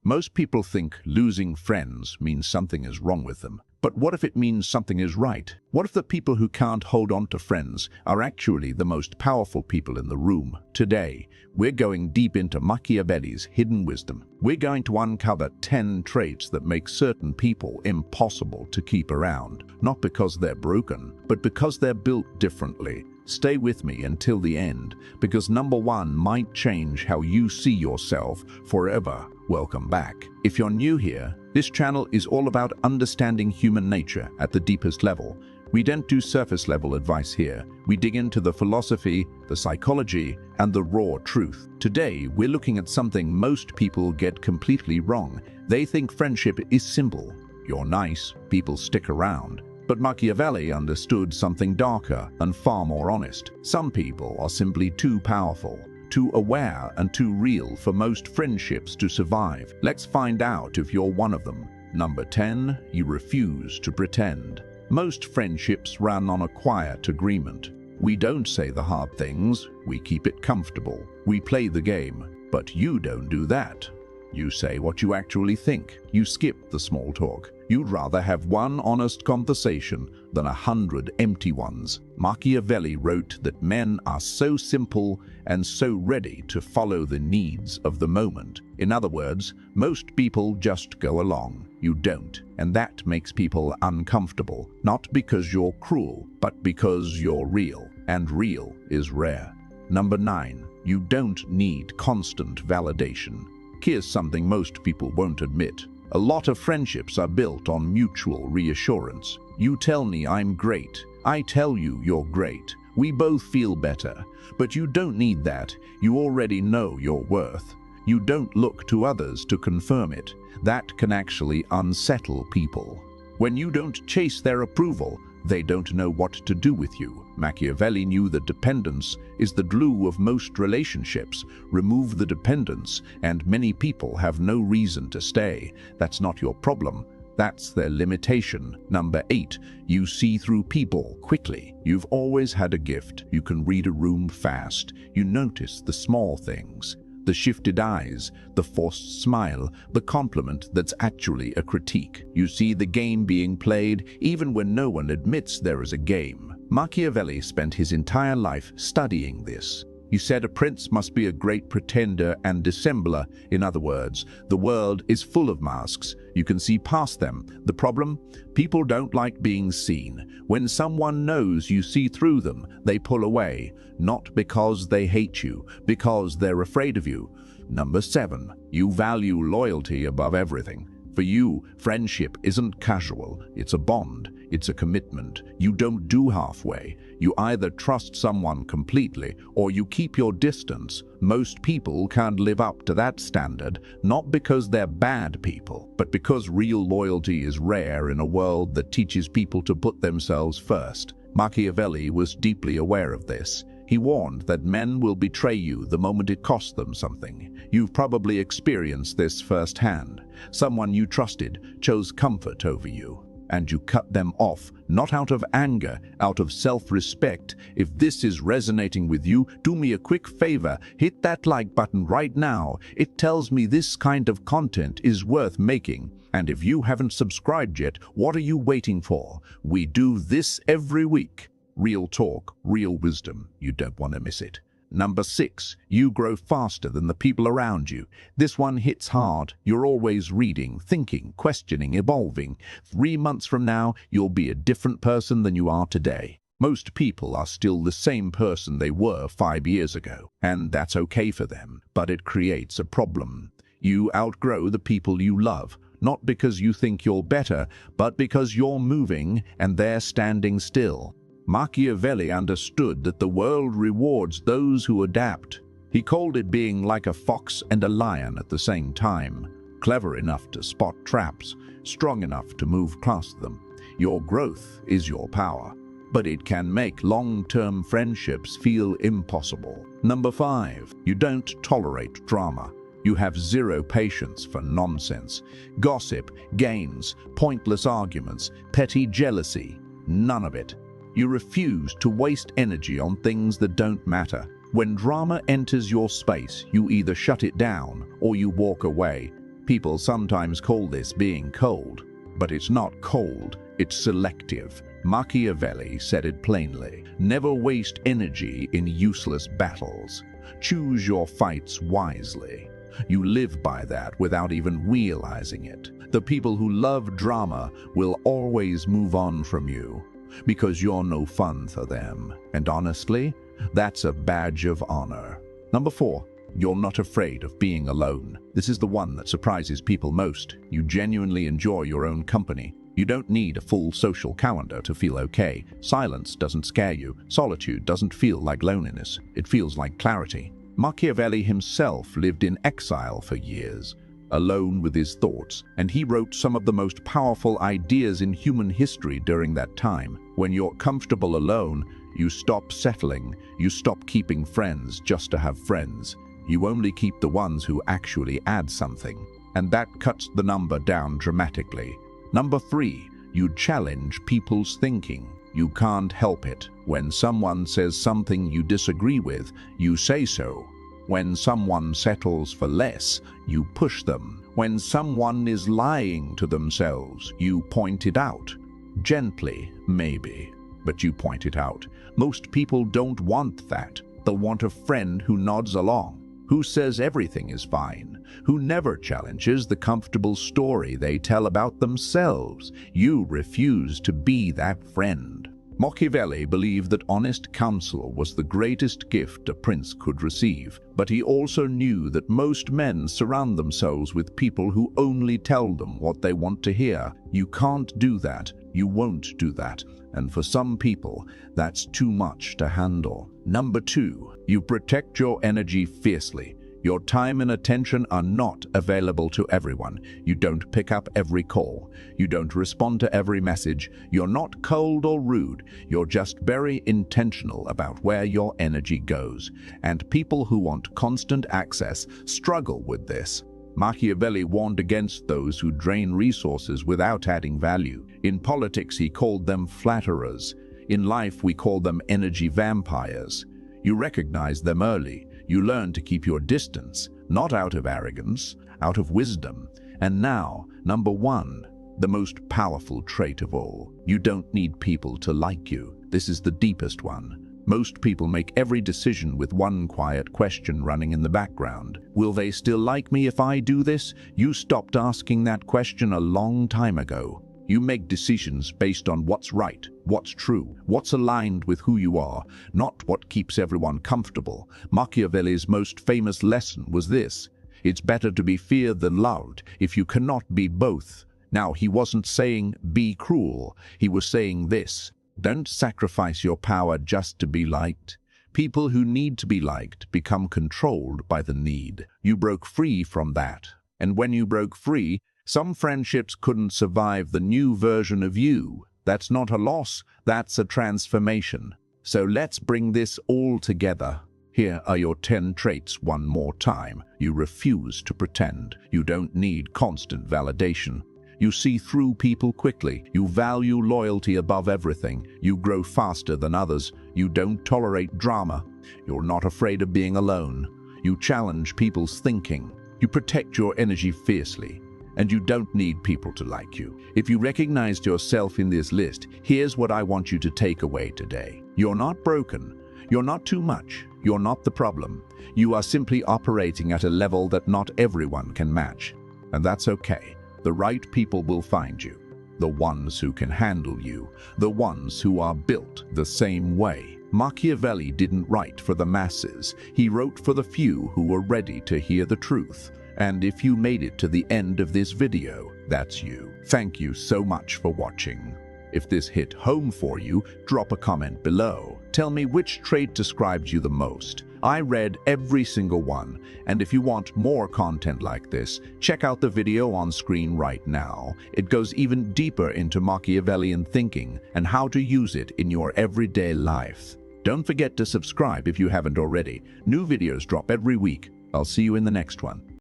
Most people think losing friends means something is wrong with them. But what if it means something is right? What if the people who can't hold on to friends are actually the most powerful people in the room? Today, we're going deep into Machiavelli's hidden wisdom. We're going to uncover 10 traits that make certain people impossible to keep around, not because they're broken, but because they're built differently. Stay with me until the end, because number 1 might change how you see yourself forever. Welcome back. If you're new here, this channel is all about understanding human nature at the deepest level. We don't do surface level advice here. We dig into the philosophy, the psychology, and the raw truth. Today, we're looking at something most people get completely wrong. They think friendship is simple. You're nice, people stick around. But Machiavelli understood something darker and far more honest. Some people are simply too powerful, too aware, and too real for most friendships to survive. Let's find out if you're one of them. Number 10, you refuse to pretend. Most friendships run on a quiet agreement. We don't say the hard things, we keep it comfortable. We play the game, but you don't do that. You say what you actually think. You skip the small talk. You'd rather have one honest conversation than 100 empty ones. Machiavelli wrote that men are so simple and so ready to follow the needs of the moment. In other words, most people just go along. You don't, and that makes people uncomfortable, not because you're cruel, but because you're real, and real is rare. Number 9, you don't need constant validation. Here's something most people won't admit. A lot of friendships are built on mutual reassurance. You tell me I'm great. I tell you you're great. We both feel better. But you don't need that. You already know your worth. You don't look to others to confirm it. That can actually unsettle people. When you don't chase their approval, they don't know what to do with you. Machiavelli knew that dependence is the glue of most relationships. Remove the dependence, and many people have no reason to stay. That's not your problem. That's their limitation. Number 8, you see through people quickly. You've always had a gift. You can read a room fast. You notice the small things. The shifted eyes, the forced smile, the compliment that's actually a critique. You see the game being played even when no one admits there is a game. Machiavelli spent his entire life studying this. He said a prince must be a great pretender and dissembler. In other words, the world is full of masks. You can see past them. The problem? People don't like being seen. When someone knows you see through them, they pull away. Not because they hate you, because they're afraid of you. Number 7, you value loyalty above everything. For you, friendship isn't casual. It's a bond. It's a commitment. You don't do halfway. You either trust someone completely or you keep your distance. Most people can't live up to that standard, not because they're bad people, but because real loyalty is rare in a world that teaches people to put themselves first. Machiavelli was deeply aware of this. He warned that men will betray you the moment it costs them something. You've probably experienced this firsthand. Someone you trusted chose comfort over you, and you cut them off, not out of anger, out of self-respect. If this is resonating with you, do me a quick favor, hit that like button right now. It tells me this kind of content is worth making. And if you haven't subscribed yet, what are you waiting for? We do this every week. Real talk, real wisdom. You don't want to miss it. Number 6, you grow faster than the people around you. This one hits hard. You're always reading, thinking, questioning, evolving. 3 months from now, you'll be a different person than you are today. Most people are still the same person they were 5 years ago, and that's okay for them. But it creates a problem. You outgrow the people you love, not because you think you're better, but because you're moving and they're standing still. Machiavelli understood that the world rewards those who adapt. He called it being like a fox and a lion at the same time, clever enough to spot traps, strong enough to move past them. Your growth is your power, but it can make long-term friendships feel impossible. Number 5, you don't tolerate drama. You have zero patience for nonsense, gossip, games, pointless arguments, petty jealousy. None of it. You refuse to waste energy on things that don't matter. When drama enters your space, you either shut it down or you walk away. People sometimes call this being cold, but it's not cold, it's selective. Machiavelli said it plainly. Never waste energy in useless battles. Choose your fights wisely. You live by that without even realizing it. The people who love drama will always move on from you because you're no fun for them. And honestly, that's a badge of honor. Number 4. You're not afraid of being alone. This is the one that surprises people most. You genuinely enjoy your own company. You don't need a full social calendar to feel okay. Silence doesn't scare you. Solitude doesn't feel like loneliness. It feels like clarity. Machiavelli himself lived in exile for years, alone with his thoughts, and he wrote some of the most powerful ideas in human history during that time. When you're comfortable alone, you stop settling. You stop keeping friends just to have friends. You only keep the ones who actually add something. And that cuts the number down dramatically. Number 3, you challenge people's thinking. You can't help it. When someone says something you disagree with, you say so. When someone settles for less, you push them. When someone is lying to themselves, you point it out. Gently, maybe, but you point it out. Most people don't want that. They want a friend who nods along, who says everything is fine, who never challenges the comfortable story they tell about themselves. You refuse to be that friend. Machiavelli believed that honest counsel was the greatest gift a prince could receive, but he also knew that most men surround themselves with people who only tell them what they want to hear. You can't do that. You won't do that. And for some people, that's too much to handle. Number 2, you protect your energy fiercely. Your time and attention are not available to everyone. You don't pick up every call. You don't respond to every message. You're not cold or rude. You're just very intentional about where your energy goes. And people who want constant access struggle with this. Machiavelli warned against those who drain resources without adding value. In politics, he called them flatterers. In life, we call them energy vampires. You recognize them early. You learn to keep your distance, not out of arrogance, out of wisdom. And now, number 1, the most powerful trait of all. You don't need people to like you. This is the deepest one. Most people make every decision with one quiet question running in the background. Will they still like me if I do this? You stopped asking that question a long time ago. You make decisions based on what's right, what's true, what's aligned with who you are, not what keeps everyone comfortable. Machiavelli's most famous lesson was this: it's better to be feared than loved if you cannot be both. Now, he wasn't saying be cruel. He was saying this: don't sacrifice your power just to be liked. People who need to be liked become controlled by the need. You broke free from that. And when you broke free, some friendships couldn't survive the new version of you. That's not a loss, that's a transformation. So let's bring this all together. Here are your 10 traits one more time. You refuse to pretend. You don't need constant validation. You see through people quickly. You value loyalty above everything. You grow faster than others. You don't tolerate drama. You're not afraid of being alone. You challenge people's thinking. You protect your energy fiercely. And you don't need people to like you. If you recognized yourself in this list, here's what I want you to take away today. You're not broken. You're not too much. You're not the problem. You are simply operating at a level that not everyone can match. And that's okay. The right people will find you. The ones who can handle you. The ones who are built the same way. Machiavelli didn't write for the masses. He wrote for the few who were ready to hear the truth. And if you made it to the end of this video, that's you. Thank you so much for watching. If this hit home for you, drop a comment below. Tell me which trait describes you the most. I read every single one, and if you want more content like this, check out the video on screen right now. It goes even deeper into Machiavellian thinking and how to use it in your everyday life. Don't forget to subscribe if you haven't already. New videos drop every week. I'll see you in the next one.